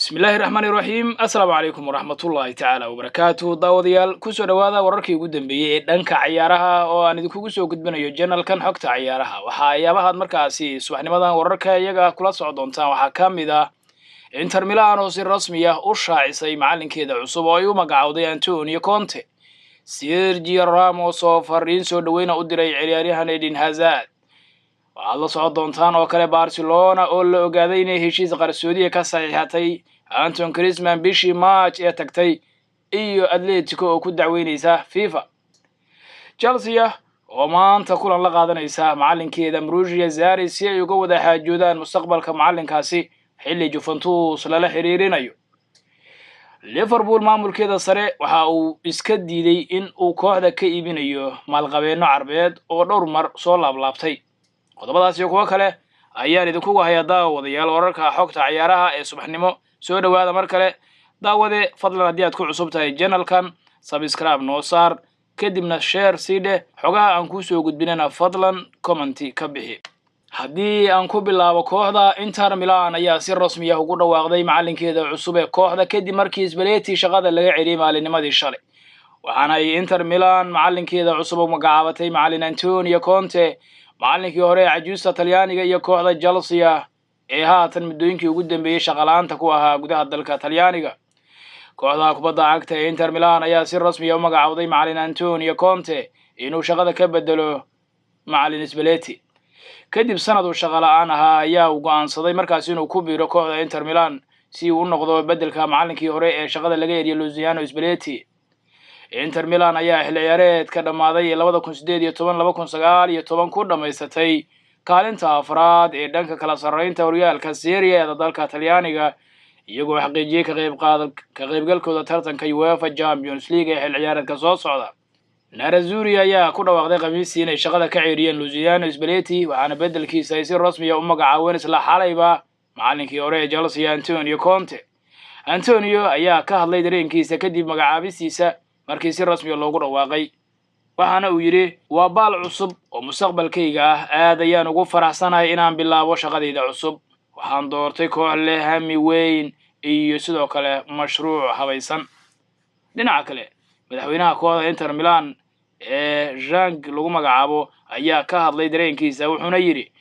بسم الله الرحمن الرحيم السلام عليكم ورحمة الله تعالى وبركاته داوديال كسو دوادا wararkii ugu dambeeyay dhanka ciyaaraha oo aan idinku soo gudbinayo channelkan xogta ciyaaraha waxa ayaabaha markaasi subaxnimadan wararka iyaga kula socdoontaan waxa kamid ah Inter Milan oo si rasmi ah u shaacisay macalinkeeda cusub oo ay u magacawday Antonio Conte Sergio Ramos oo fariin soo dhaweyn u diray ciyaaryahan Eden Hazard waxaa la socdoontaan oo kale Barcelona oo la ogaaday inay heshiis qarsoodi ka saxiixatay Antoine Griezmann bishii March ee tagtay iyo Atletico oo ku dacweynaysa FIFA Chelsea oo maanta kulan la qaadanaysa macalinkeeda Mauricio Sarri si ay uga wada xaajoodaan mustaqbalka macalinkaasi xilli Juventus lala xiriirinayo Liverpool maamulkeeda sare waxa uu iska diiday in uu kooxda ka iibinayo maalqabeeno Carbeed oo dhowr mar soo laablaabtay qodobadaas iyo kuwa kale ayaan idinku hayaa daawadayaal wararka xogta ciyaaraha ee subaxnimo soo dhawaada mar kale daawade fadlan haddii aad ku cusub tahay channelkan subscribe noo saar kadibna share sidee xogaha aan ku soo gudbinana fadlan comment ka bixi haddii aan ku bilaabo kooxda Inter Milan ayaa si rasmi ah ugu dhawaaqday macalinkeeda cusub ee kooxda kadib markii Spalletti shaqada laga celiyay maalinimadii shalay waxaana ay Inter Milan macalinkeeda cusub u magacaabatay macalin Antonio Conte macalinkii hore cajuusta Talyaaniga iyo kooxda Chelsea ee haatan muddooyinkii ugu dambeeyay shaqalaanta ku ahaa gudaha dalka Talyaaniga kooxda kubadda cagta ee Inter Milan ayaa si rasmi ah u magacawday macalin Antonio Conte inuu shaqada ka bedelo macalin Spalletti kadib sanad uu shaqo la'aan ahaa ayaa uu go'aansaday markaas inuu ku biiro kooxda Inter Milan si uu u noqdo bedelka macalinkii hore ee shaqada laga eriyay Luciano Spalletti Inter Milan ayaa xilli ciyaareedka dhamaaday 2018-2019 ku dhameysatay kaalinta afraad ee dhanka kala sareynta horyaalka Serie A dalka Talyaaniga iyagoo xaqiijiyay ka qaybgalkooda tartanka UEFA Champions League ee xilli ciyaareedka soo socda Nerazzurri ayaa ku dhawaaqday Khamiistii inay shaqada ka ceeriyeen Luciano Spalletti waxaana bedelkiisa ay si rasmi ah u magacaabeen isla xalayba macalinkii hore ee Chelsea Antonio Conte Antonio ayaa ka hadlay dareenkiisa kadib magacaabistiisa markii si rasmi ah loogu dhawaaqay waxaana uu yiri waa baal cusub oo mustaqbalkayga ah aad ayaan ugu faraxsanahay inaan bilaabo shaqadayda cusub waxaan doortay koox leh hami weyn iyo sidoo kale mashruuc habaysan dhinaca kale madaxweynaha kooxda Inter Milan Jean lagu magacaabo ayaa ka hadlay dareenkiisa wuxuuna yiri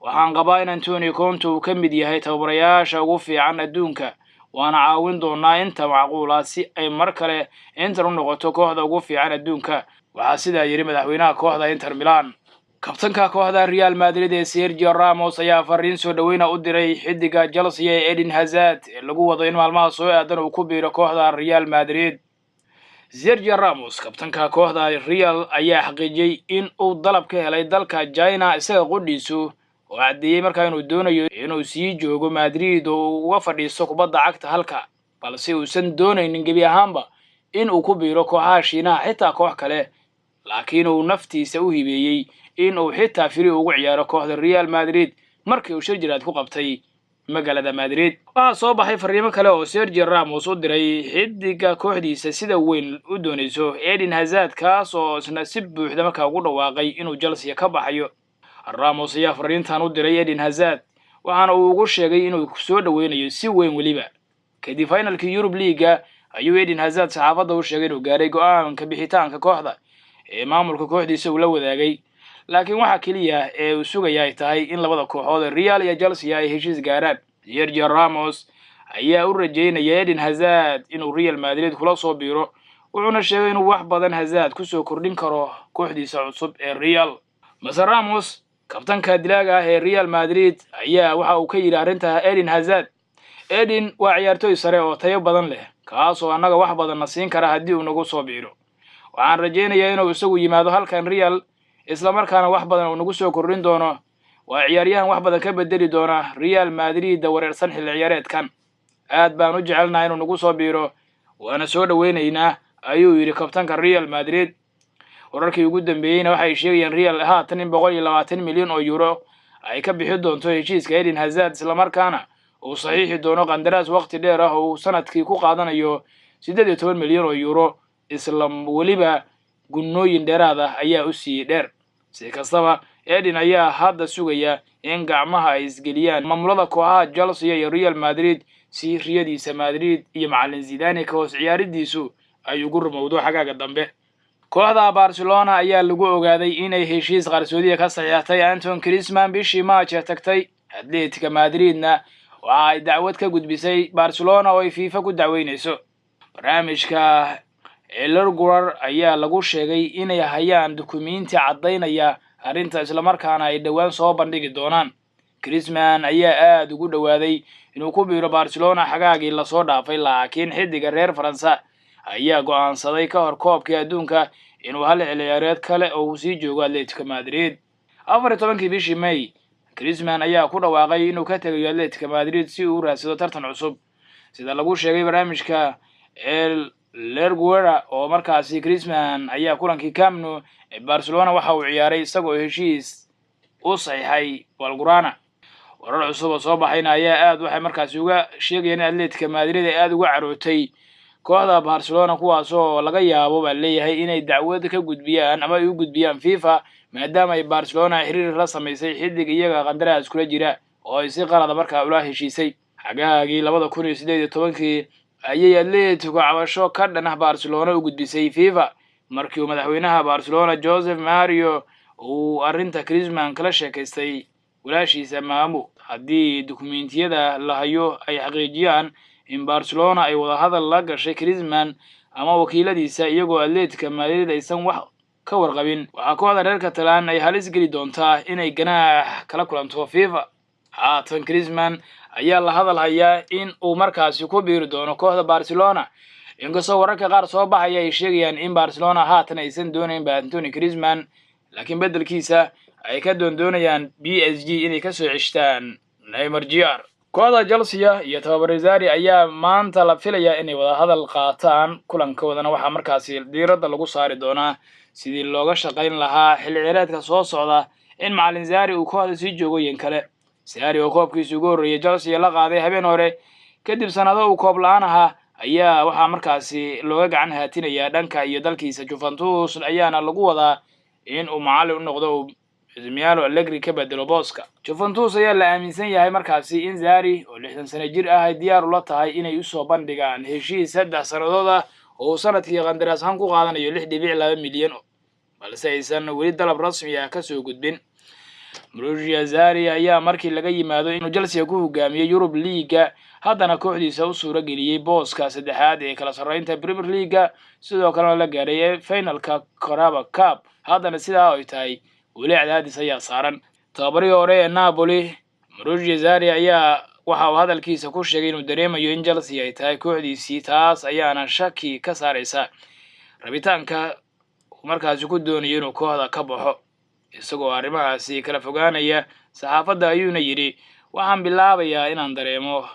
waxaan qabaa in Antonio Conte uu ka mid yahay tababarayaasha ugu fiican adduunka waana caawin doonaa inta macquul ah si ay mar kale Inter u noqoto kooxda ugu fiican adduunka waxa sida yiri madaxweynaha kooxda Inter Milan kabtanka kooxda Real Madrid ee Sergio Ramos ayaa fariin soo dhaweyn u diray xidiga Chelsea ee Eden Hazard ee lagu wado in maalmaha soo aadan uu ku biiro kooxda Real Madrid Sergio Ramos kabtanka kooxda Real ayaa xaqiijiyay in uu dalab ka helay dalka China isaga qudhiisu oo cadeeyay markaa inuu doonayo inuu sii joogo Madrid oo uga fadhiisto kubadda cagta halka balse uusan doonaynin gebi ahaanba in uu ku biiro kooxaha Shiinaha xitaa koox kale laakiin uu naftiisa u hibeeyay in uu xitaa firi ugu ciyaaro kooxda Real Madrid markii uu shirjiraad ku qabtay magaalada Madrid waxa soo baxay fariimo kale oo Sergio Ramos u diray xidiga kooxdiisa sida weyn u doonayso Eden Hazard kaas oo isna si buuxda markaa ugu dhawaaqay inuu Chelsea ka baxayo Ramos ayaa fariintan u diray Eden Hazard waxaana uu ugu sheegay inuu soo dhaweynayo si weyn waliba kadib finalkii Europe League ayuu Eden Hazard saxaafadda u sheegay inuu gaaray go'aanka bixitaanka kooxda ee maamulka kooxdiisa uu la wadaagay laakiin waxa kaliya ee uu sugayay tahay in labada kooxood Real iyo Chelsea ay heshiis gaaraan Sergio Ramos ayaa u rajeynaya Eden Hazard inuu Real Madrid kula soo biiro wuxuuna sheegay inuu wax badan Hazard ku soo kordhin karo kooxdiisa cusub ee Real Ramos kabtanka dilaaga ah ee Real Madrid ayaa waxa uu ka yiri arinta Eden Hazard Eden waa ciyaartoy sare oo tayo badan leh kaas oo anaga wax badan na siin kara hadii uu nagu soo biiro waxaan rajeynayaa inuu isagu yimaado halkan Real isla markaana wax badan uu nagu soo kordhin doono waa ciyaaryahan wax badan ka bedeli doona Real Madrid wareersan xilli ciyaareedkan aad baan u jecelnahay inuu nagu soo biiro waana soo dhaweynaynaa ayuu yiri kabtanka Real Madrid wararkii ugu dambeeyayna waxay sheegayaan Real haatan in 120 milyan oo euro ay ka bixi doonto heshiiska Eden Hazard isla markaana uu saxiixi doono qandaraas waqti dheer ah oo sanadkii ku qaadanayo 18 milyan oo euro isla waliba gunnooyin dheeraad ah ayaa u sii dheer si kastaba Eden ayaa hadda sugaya in gacmaha ay isgeliyaan maamulada kooxaha Chelsea iyo Real Madrid si riyadiisa Madrid iyo macallin Zidane ka hoos ciyaaridiisu ay ugu rumowdo xagaaga dambe. kooxda Barcelona ayaa lagu ogaaday inay heshiis qarsoodi ka saxiixatay Antoine Griezmann bishii March tagtay Atletico Madridna waxa ay dacwad ka gudbisay Barcelona oo ay FIFA ku dacweynayso. barnaamijka Elorguar ayaa lagu sheegay inay hayaan dukumiinti cadaynaya arrinta isla markaana ay dhawaan soo bandhigi doonaan. Griezmann ayaa aad ugu dhawaaday inuu ku biiro Barcelona xagaagii la soo dhaafay, laakiin xidiga reer Faransa ayaa go'aansaday ka hor koobka adduunka inuu hal ciyaareed kale oo uu sii joogo Atletico Madrid. 14 bishii May, Griezmann ayaa ku dhawaaqay inuu ka tagayo Atletico Madrid si uu u raadsado tartan cusub. sida lagu sheegay barnaamijka Elorguar oo markaasi Griezmann ayaa kulankii Camp Nou ee Barcelona waxa uu ciyaaray isagoo heshiis u saxiixay Blaugrana. warar cusub oo soo baxayna ayaa aad waxay markaasi uga sheegayeen Atletico Madrid ay aad uga carootay kooxda Barcelona kuwaas oo laga yaabo baa leeyahay inay dacwad ka gudbiyaan ama ay u gudbiyaan FIFA maadaama ay Barcelona xiriir la sameysay xidig iyaga qandaraas kula jira oo ay si qalad markaa ula heshiisay. xagaagii 2018 ayay Atletico cabasho ka dhan Barcelona u gudbisay FIFA markii uu madaxweynaha Barcelona Josep Mario uu arrinta Griezmann kala sheekaystay walaashiisa Maamo. haddii dukumiintiyada la hayo ay xaqiijiyaan in Barcelona ay wada hadal la gashay Griezmann ama wakiiladiisa iyagoo Atletico Madrid aysan wax ka warqabin, waxa kooxda reer Catalan ay halis geli doontaa inay ganaax kala kulanto FIFA. haatan Griezmann ayaa la hadal hayaa in uu markaasi ku biiri doono kooxda Barcelona, inkastoo wararka qaar soo baxaya ay sheegayaan in Barcelona haatan aysan doonayn Antoine Griezmann, laakiin bedelkiisa ay ka doonayaan PSG inay ka soo ceshtaan Neymar Jr. kooxda Chelsea iyo tababare Sarri ayaa maanta la filayaa inay wada hadal qaataan. kulankoodana waxaa markaasi diiradda lagu saari doonaa sidii looga shaqayn lahaa xilli ciyaareedka soo socda in macallin Sarri uu kooxda sii joogo in kale. Sarri oo koobkiisa ugu horeeyay Chelsea la qaaday habeen hore kadib sanado uu koob la'aan ahaa ayaa waxaa markaasi looga gacan haatinayaa dhanka iyo dalkiisa Juventus ayaana lagu wadaa in uu macallin u noqdo Massimiliano Allegri ka bedelo booska. Juventus ayaa la aaminsan yahay markaasi in Sarri oo 60 sano jir ah ay diyaar u la tahay inay u soo bandhigaan heshiis 3 sanadood ah oo sanadkii qandaraas ahaan ku qaadanayo 6.2 milyan, balse aysan weli dalab rasmi ah ka soo gudbin. Mauricio Sarri ayaa markii laga yimaado inuu Chelsea ku hogaamiyay Europe League haddana kooxdiisa u suura geliyay booska saddexaad ee kala sarreynta Premier League, sidoo kalena la gaaray finalka Carabao Cup. haddana sidaa ay tahay weli cadaadis ayaa saaran. tababarihii hore ee Napoli Mauricio Sarri ayaa waxa uu hadalkiisa ku sheegay inuu dareemayo in Chelsea ay tahay kooxdiisii, taas ayaana shaki ka saaraysa rabitaanka markaasi ku doonayo inuu kooxda ka baxo. isagoo arrimahaasi kala fogaanaya saxaafadda ayuuna yidhi waxaan bilaabayaa inaan dareemo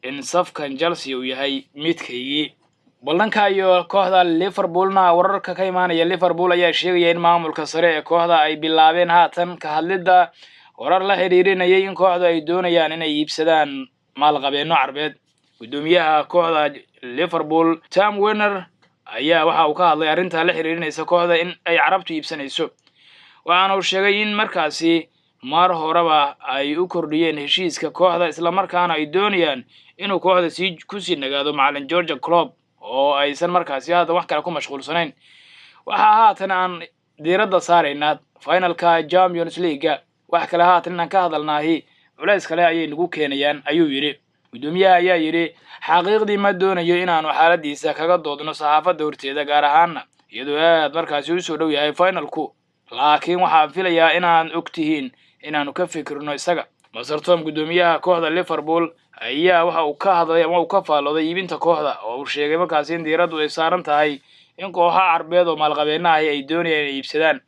in safkan Chelsea uu yahay midkaygii. ballanka iyo kooxda Liverpoolna wararka ka imaanaya Liverpool ayaa sheegaya in maamulka sare ee kooxda ay bilaabeen haatan ka hadlida warar la xiriirinayay in kooxdu ay doonayaan inay iibsadaan maalqabeeno Carbeed. gudoomiyaha kooxda Liverpool Tom Werner ayaa waxa uu ka hadlay arrinta la xiriirinaysa kooxda in ay Carabtu iibsanayso, waxaana uu sheegay in markaasi mar horeba ay u kordhiyeen heshiiska kooxda isla markaana ay doonayaan inuu kooxda ku sii nagaado macallin Jurgen Klopp oo aysan markaasi hadda wax kale ku mashquulsanayn. waxaa haatan aan diiradda saaraynaa finalka Champions League, wax kale haatan inaan ka hadalnaahi culays kale ayay nagu keenayaan ayuu yidhi. gudoomiyaha ayaa yidhi xaqiiqdii ma doonayo inaanu xaaladiisa kaga doodno saxaafadda horteeda, gaar ahaana iyadoo aad markaasi u soo dhow yahay finalku, laakiin waxaan filayaa inaan ogtihiin inaanu ka fikirno isaga. Master Tom gudoomiyaha kooxda Liverpool ayaa waxa uu ka hadlay ama uu ka faalooday iibinta kooxda oo uu sheegay markaasi in diiraddu ay saaran tahay in kooxaha Carbeed oo maalqabeena ay doonayaan inay iibsadaan.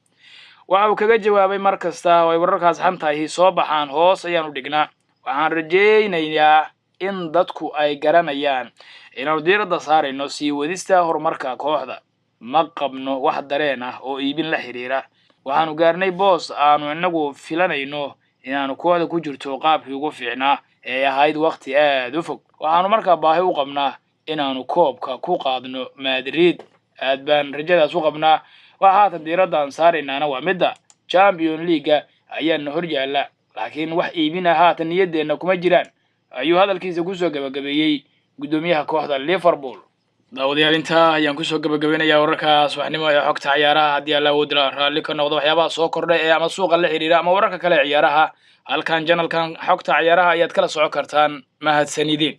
waxa uu kaga jawaabay mar kasta oo ay wararkaas xantahay soo baxaan hoos ayaan u dhignaa. waxaan rajaynayaa in dadku ay garanayaan inaanu diiradda saarayno sii wadista horumarka kooxda. ma qabno wax dareen ah oo iibin la xiriira. waxaanu gaarnay boos aanu inagu filanayno inaanu kooxda ku jirto qaabkii ugu fiicnaa ee ahayd waqti aad u fog. waxaanu markaa baahi u qabnaa inaanu koobka ku qaadno Madrid. aad baan rajadaas u qabnaa. waxa haatan diiraddan saaraynaana waa midda Champions League ayaana hor yaalla, laakiin wax iibina haatan niyadeena kuma jiraan. ayuu hadalkiisa ku soo gabagabeeyey gudoomiyaha kooxda Liverpool. daawadayaal intaa ayaan ku soo gabagabeynayaa wararka subaxnimo ee xogta ciyaaraha haddii alla uu dira raalli ka noqdo waxyaabaha soo kordhay ee ama suuqa la xiriira ama wararka kale ciyaaraha halkan channelkan xogta ciyaaraha ayaad kala socon kartaan mahadsanidin.